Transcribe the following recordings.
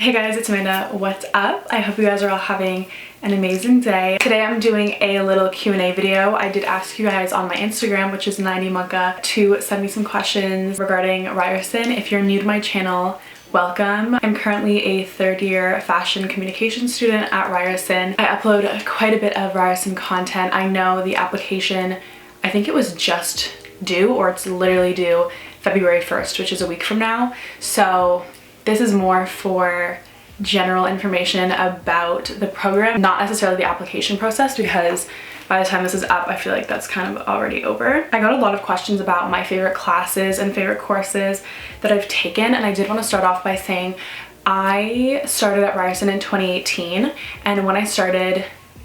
Hey guys, it's Amanda. What's up? I hope you guys are all having an amazing day. Today I'm doing a little Q&A video. I did ask you guys on my Instagram, which is 90monka, to send me some questions regarding ryerson. If you're new to my channel, welcome. I'm currently a third-year fashion communication student at ryerson. I upload quite a bit of ryerson content. I know the application, I think it was just due, or it's literally due February 1st, which is a week from now. So this is more for general information about the program, not necessarily the application process, because by the time this is up, I feel like that's kind of already over. I got a lot of questions about my favorite classes and favorite courses that I've taken, and I did want to start off by saying I started at ryerson in 2018, and when I started,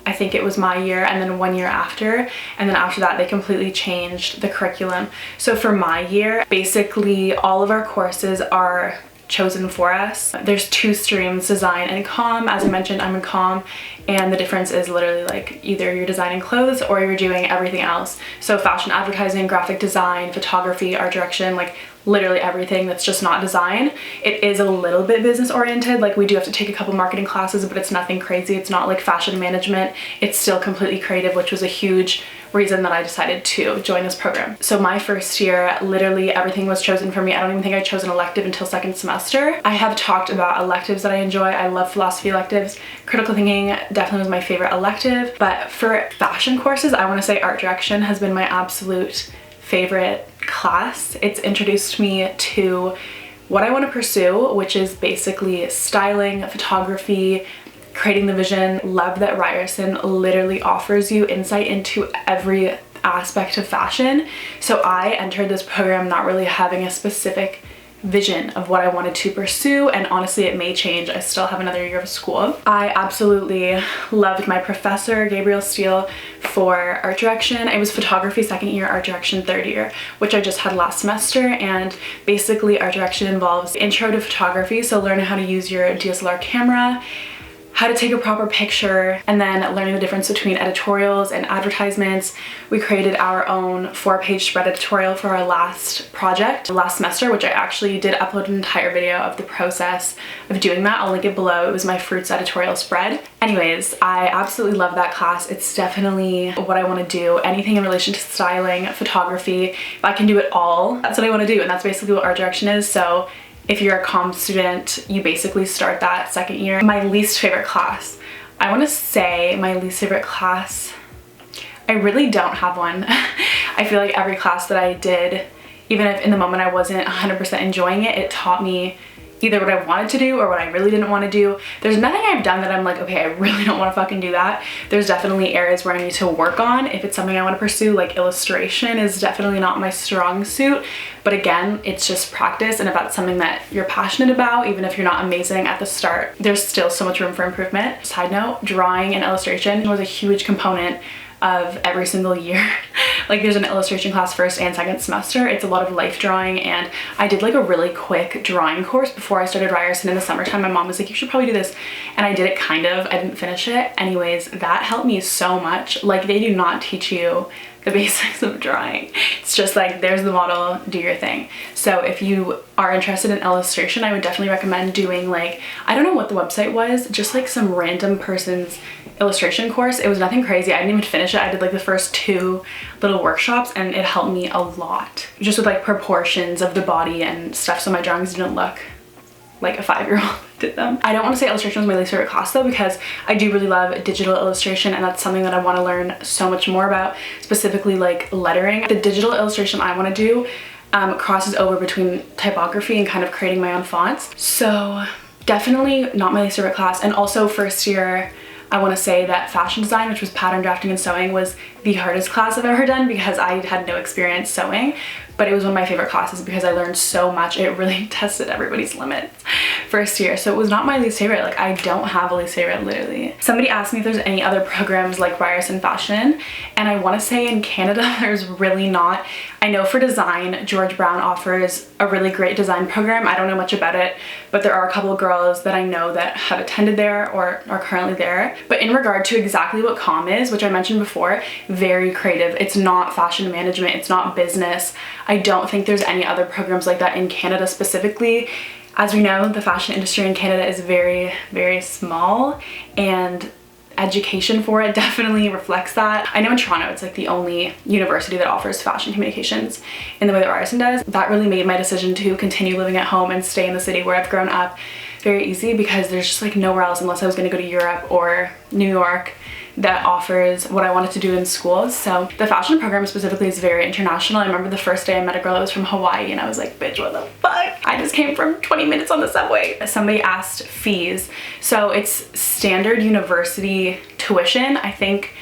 I think it was my year and then 1 year after, and then after that they completely changed the curriculum. So for my year, basically all of our courses are chosen for us. There's two streams, design and comm. As I mentioned, I'm in comm, and the difference is literally like either you're designing clothes or you're doing everything else. So fashion advertising, graphic design, photography, art direction, like literally everything that's just not design. It is a little bit business oriented, like we do have to take a couple marketing classes, but it's nothing crazy. It's not like fashion management. It's still completely creative, which was a huge reason that I decided to join this program. So my first year, literally everything was chosen for me. I don't even think I chose an elective until second semester. I have talked about electives that I enjoy. I love philosophy electives. Critical thinking definitely was my favorite elective, but for fashion courses, I want to say art direction has been my absolute favorite class. It's introduced me to what I want to pursue, which is basically styling, photography, creating the vision. Love that ryerson literally offers you insight into every aspect of fashion. So I entered this program not really having a specific vision of what I wanted to pursue, and honestly it may change. I still have another year of school. I absolutely loved my professor Gabriel Steele for art direction. It was photography second year, art direction third year, which I just had last semester. And basically art direction involves intro to photography, so learning how to use your DSLR camera, how to take a proper picture, and then learning the difference between editorials and advertisements. We created our own 4-page spread editorial for our last project last semester, which I actually did upload an entire video of the process of doing that. I'll link it below. It was my fruits editorial spread. Anyways, I absolutely love that class. It's definitely what I want to do. Anything in relation to styling, photography, if I can do it all, that's what I want to do, and that's basically what art direction is. So if you're a comm student, you basically start that second year. My least favorite class. I want to say my least favorite class, I really don't have one. I feel like every class that I did, even if in the moment I wasn't 100% enjoying it, it taught me either what I wanted to do or what I really didn't want to do. There's nothing I've done that I'm like, okay, I really don't want to fucking do that. There's definitely areas where I need to work on if it's something I want to pursue. Like illustration is definitely not my strong suit, but again, it's just practice, and if that's something that you're passionate about, even if you're not amazing at the start, there's still so much room for improvement. Side note, drawing and illustration was a huge component of every single year. Like there's an illustration class first and second semester. It's a lot of life drawing, and I did like a really quick drawing course before I started ryerson in the summertime. My mom was like, you should probably do this, and I did it kind of. I didn't finish it. Anyways, that helped me so much. Like they do not teach you the basics of drawing. It's just like, there's the model, do your thing. So if you are interested in illustration, I would definitely recommend doing like, I don't know what the website was, just like some random person's illustration course. It was nothing crazy. I didn't even finish it. I did like the first 2 little workshops, and it helped me a lot just with like proportions of the body and stuff, so my drawings didn't look like a 5-year-old did them. I don't want to say illustration was my least favorite class though, because I do really love digital illustration, and that's something that I want to learn so much more about, specifically like lettering. The digital illustration I want to do crosses over between typography and kind of creating my own fonts. So definitely not my least favorite class. And also first year, I want to say that fashion design, which was pattern drafting and sewing, was the hardest class I've ever done because I had no experience sewing, but it was one of my favorite classes because I learned so much. It really tested everybody's limits first year. So it was not my least favorite. Like I don't have a least favorite, literally. Somebody asked me if there's any other programs like ryerson fashion, and I want to say in Canada there's really not. I know for design, George Brown offers a really great design program. I don't know much about it, but there are a couple of girls that I know that have attended there or are currently there. But in regard to exactly what comm is, which I mentioned before, very creative. It's not fashion management, it's not business. I don't think there's any other programs like that in Canada specifically. As we know, the fashion industry in Canada is very, very small, and education for it definitely reflects that. I know in Toronto it's like the only university that offers fashion communications in the way that Ryerson does. That really made my decision to continue living at home and stay in the city where I've grown up very easy, because there's just like nowhere else, unless I was going to go to Europe or New York, that offers what I wanted to do in school. So the fashion program specifically is very international. I remember the first day I met a girl that was from Hawaii, and I was like, bitch, what the fuck? I just came from 20 minutes on the subway. Somebody asked fees. So it's standard university tuition. I think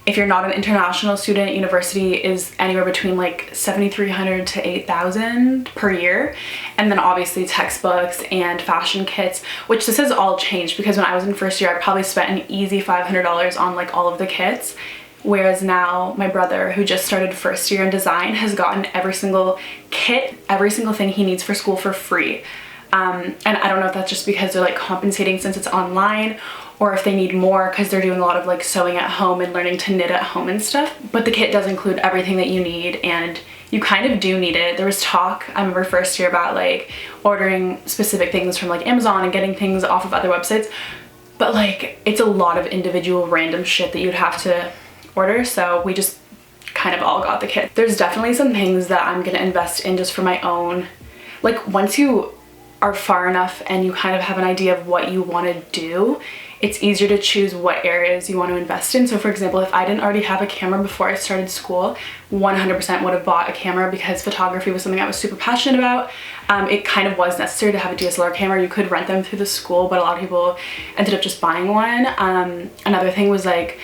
if you're not an international student, university is anywhere between like $7,300 to $8,000 per year. And then obviously textbooks and fashion kits, which this has all changed, because when I was in first year, I probably spent an easy $500 on like all of the kits. Whereas now my brother, who just started first year in design, has gotten every single kit, every single thing he needs for school for free. And I don't know if that's just because they're like compensating since it's online, or if they need more because they're doing a lot of like sewing at home and learning to knit at home and stuff. But the kit does include everything that you need, and you kind of do need it. There was talk, I remember first year, about like ordering specific things from like Amazon and getting things off of other websites, but like it's a lot of individual random shit that you'd have to order, so we just kind of all got the kit. There's definitely some things that I'm gonna invest in just for my own, like once you are far enough and you kind of have an idea of what you want to do, it's easier to choose what areas you want to invest in. So for example, if I didn't already have a camera before I started school, 100% would have bought a camera, because photography was something I was super passionate about. It kind of was necessary to have a DSLR camera. You could rent them through the school, but a lot of people ended up just buying one. Another thing was like,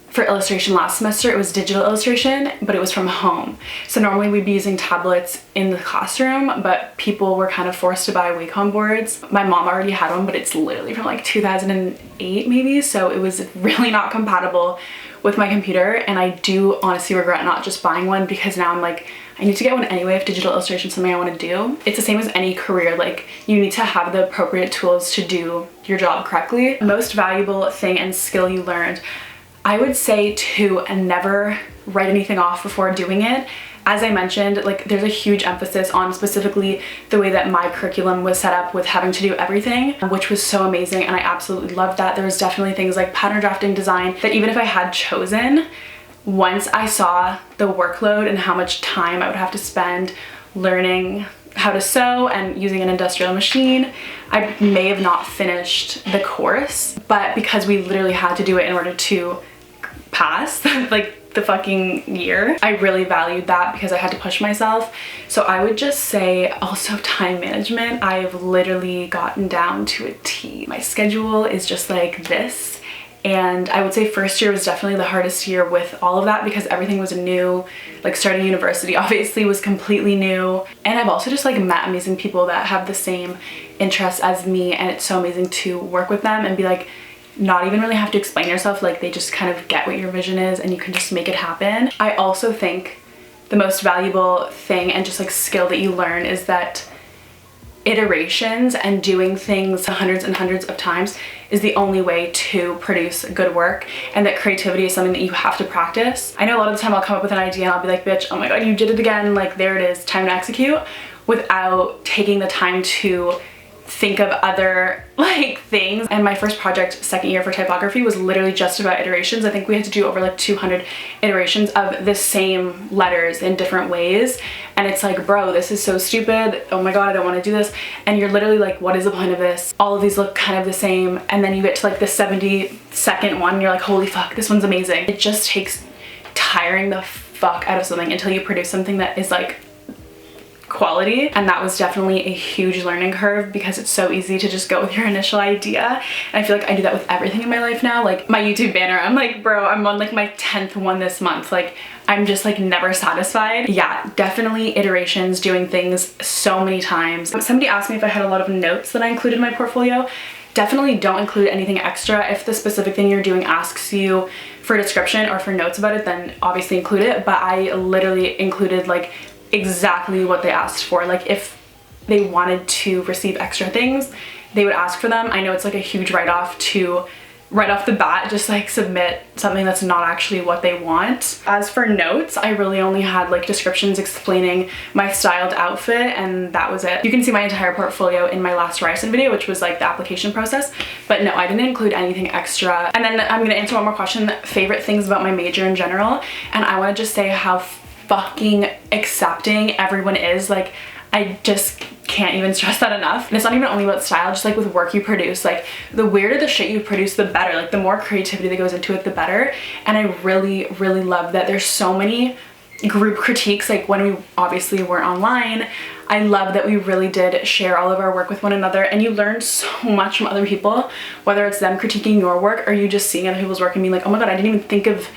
for illustration last semester, it was digital illustration, but it was from home. So normally we'd be using tablets in the classroom, but people were kind of forced to buy Wacom boards. My mom already had one, but it's literally from like 2008 maybe, so it was really not compatible with my computer, and I do honestly regret not just buying one, because now I'm like, I need to get one anyway if digital illustration is something I want to do. It's the same as any career, like you need to have the appropriate tools to do your job correctly. Most valuable thing and skill you learned, I would say to never write anything off before doing it. As I mentioned, like there's a huge emphasis on specifically the way that my curriculum was set up with having to do everything, which was so amazing, and I absolutely loved that. There was definitely things like pattern drafting, design, that even if I had chosen, once I saw the workload and how much time I would have to spend learning how to sew and using an industrial machine, I may have not finished the course. But because we literally had to do it in order to pass like the fucking year, I really valued that because I had to push myself. So I would just say also time management. I've literally gotten down to a T. My schedule is just like this, and I would say first year was definitely the hardest year with all of that, because everything was new. Like starting university obviously was completely new, and I've also just like met amazing people that have the same interests as me, and it's so amazing to work with them and be like, not even really have to explain yourself, like they just kind of get what your vision is and you can just make it happen. I also think the most valuable thing and just like skill that you learn is that iterations and doing things hundreds and hundreds of times is the only way to produce good work, and that creativity is something that you have to practice. I know a lot of the time I'll come up with an idea and I'll be like, bitch, oh my god, you did it again, like there it is, time to execute, without taking the time to think of other like things. And my first project, second year for typography, was literally just about iterations. I think we had to do over like 200 iterations of the same letters in different ways, and it's like, bro, this is so stupid, oh my god, I don't want to do this. And you're literally like, what is the point of this? All of these look kind of the same, and then you get to like the 72nd one and you're like, holy fuck, this one's amazing. It just takes tiring the fuck out of something until you produce something that is like quality. And that was definitely a huge learning curve, because it's so easy to just go with your initial idea, and I feel like I do that with everything in my life now. Like my YouTube banner, I'm like, bro, I'm on like my 10th one this month, like I'm just like never satisfied. Yeah, definitely iterations, doing things so many times. Somebody asked me if I had a lot of notes that I included in my portfolio. Definitely don't include anything extra. If the specific thing you're doing asks you for a description or for notes about it, then obviously include it, but I literally included like exactly what they asked for. Like if they wanted to receive extra things, they would ask for them. I know it's like a huge write-off to right off the bat just like submit something that's not actually what they want. As for notes, I really only had like descriptions explaining my styled outfit, and that was it. You can see my entire portfolio in my last ryerson video, which was like the application process, but no, I didn't include anything extra. And then I'm gonna answer one more question, favorite things about my major in general, and I want to just say how fucking accepting everyone is. Like, I just can't even stress that enough. And it's not even only about style, just like with work you produce, like the weirder the shit you produce, the better. Like the more creativity that goes into it, the better. And I really, really love that there's so many group critiques. Like when we obviously were online, I love that we really did share all of our work with one another, and you learn so much from other people, whether it's them critiquing your work or you just seeing other people's work and being like, oh my god, I didn't even think of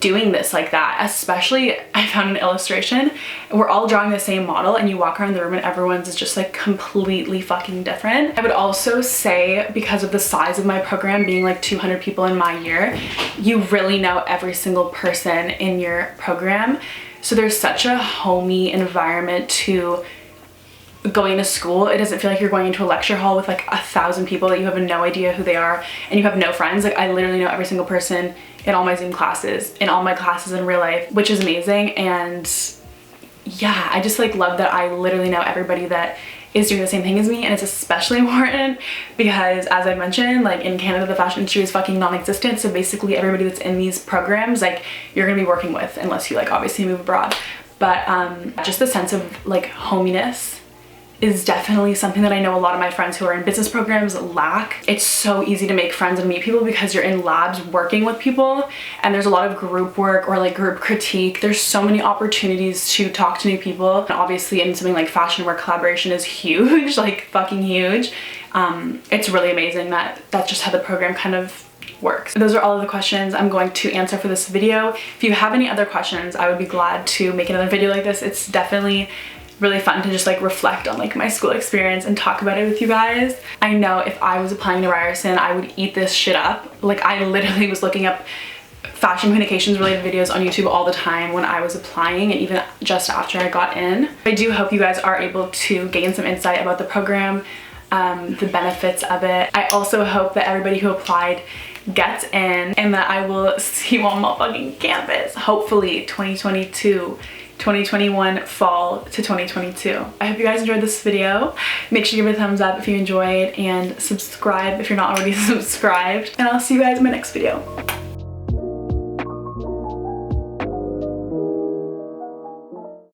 doing this like that. Especially I found an illustration, we're all drawing the same model and you walk around the room and everyone's is just like completely fucking different. I would also say, because of the size of my program being like 200 people in my year, you really know every single person in your program. So there's such a homey environment to going to school. It doesn't feel like you're going into a lecture hall with like 1,000 people that you have no idea who they are and you have no friends. Like I literally know every single person in all my Zoom classes, in all my classes in real life, which is amazing. And yeah, I just like love that I literally know everybody that is doing the same thing as me. And it's especially important because, as I mentioned, like in Canada the fashion industry is fucking non-existent. So basically everybody that's in these programs, like you're gonna be working with, unless you like obviously move abroad. But just the sense of like hominess is definitely something that I know a lot of my friends who are in business programs lack. It's so easy to make friends and meet people because you're in labs working with people, and there's a lot of group work or like group critique. There's so many opportunities to talk to new people, and obviously in something like fashion where collaboration is huge, like fucking huge. It's really amazing that that's just how the program kind of works. Those are all of the questions I'm going to answer for this video. If you have any other questions, I would be glad to make another video like this. It's definitely really fun to just like reflect on like my school experience and talk about it with you guys. I know if I was applying to ryerson, I would eat this shit up. Like I literally was looking up fashion communications related videos on YouTube all the time when I was applying, and even just after I got in. I do hope you guys are able to gain some insight about the program, the benefits of it. I also hope that everybody who applied gets in, and that I will see you on my fucking campus, hopefully 2021 fall to 2022. I hope you guys enjoyed this video. Make sure you give it a thumbs up if you enjoyed, and subscribe if you're not already subscribed, and I'll see you guys in my next video.